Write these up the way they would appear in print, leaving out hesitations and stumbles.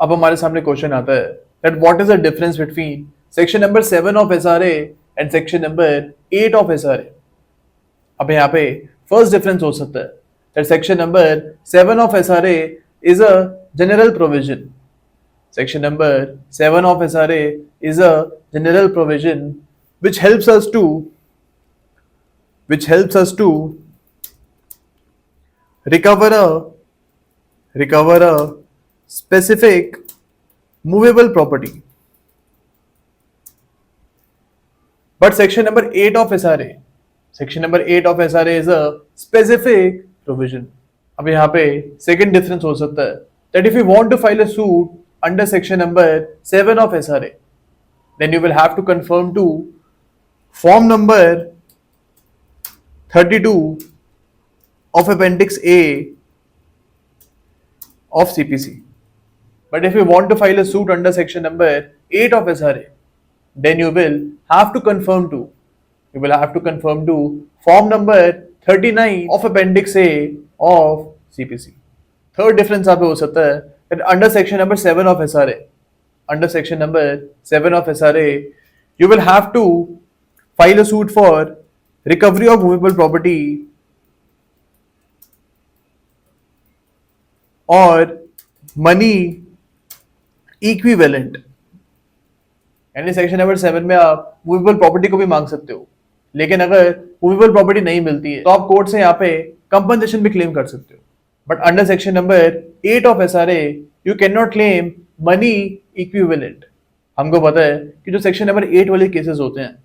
अब हमारे सामने क्वेश्चन आता है that what is the difference between section number 7 of SRA and section number 8 of SRA. अब यहाँ पे फर्स्ट डिफरेंस हो सकता है that section number 7 of SRA is a general provision. Section number 7 of SRA is a general provision which helps us to which helps us to recover a specific movable property. But section number 8 of SRA is a specific provision. अब यहाँ पे second difference हो सकता है that if you want to file a suit under section number 7 of SRA, then you will have to conform to form number 32 of appendix A of CPC. But if you want to file a suit under section number 8 of SRA, then you will have to conform to form number 39 of appendix A of CPC. Third difference यहाँ पे हो सकता है that under section number 7 of SRA, you will have to file a suit for recovery of movable property और money equivalent. यानी section number 7 में आप movable property को भी मांग सकते हो, लेकिन अगर मूवेबल प्रॉपर्टी नहीं मिलती है तो आप कोर्ट से यहाँ पे कंपनसेशन भी क्लेम कर सकते हो। But under section number 8 of SRA you can not claim money equivalent. हमको पता है कि जो सेक्शन नंबर 8 वाले केसेस होते हैं,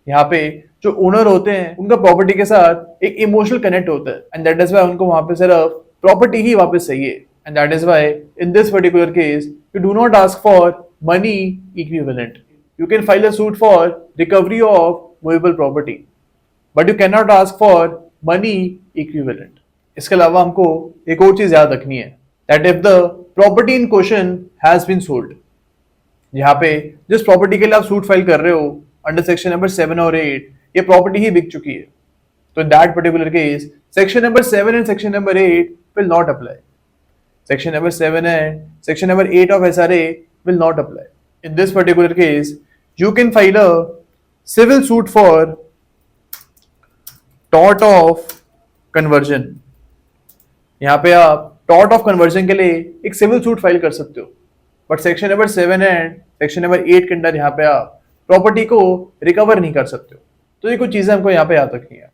यहाँ पे जो ओनर होते हैं उनका प्रॉपर्टी के साथ एक इमोशनल कनेक्ट होता है एंड दैट इज व्हाई उनको वहां पे सिर्फ प्रॉपर्टी ही वापस चाहिए। And that is why in this particular case you do not ask for money equivalent. You can file a suit for recovery of movable property but you can not ask for money equivalent. इसके अलावा हमको एक और चीज याद रखनी है that if the property in question has been sold, यहाँ पे जिस प्रॉपर्टी के लिए आप सूट फाइल कर रहे हो अंडर सेक्शन नंबर 7 और 8 ये प्रॉपर्टी ही बिक चुकी है, तो in that particular case section number 7 and section number 8 will not apply. Section number 7 and section number 8 of SRA will not apply. In this particular case you can file a civil suit for tort of conversion. यहाँ पे आप tort of conversion के लिए एक civil suit file कर सकते हो, but section number 7 and section number 8 के अंदर यहाँ पे आप प्रॉपर्टी को रिकवर नहीं कर सकते हो। तो ये कुछ चीजें हमको यहाँ पे याद रखनी है।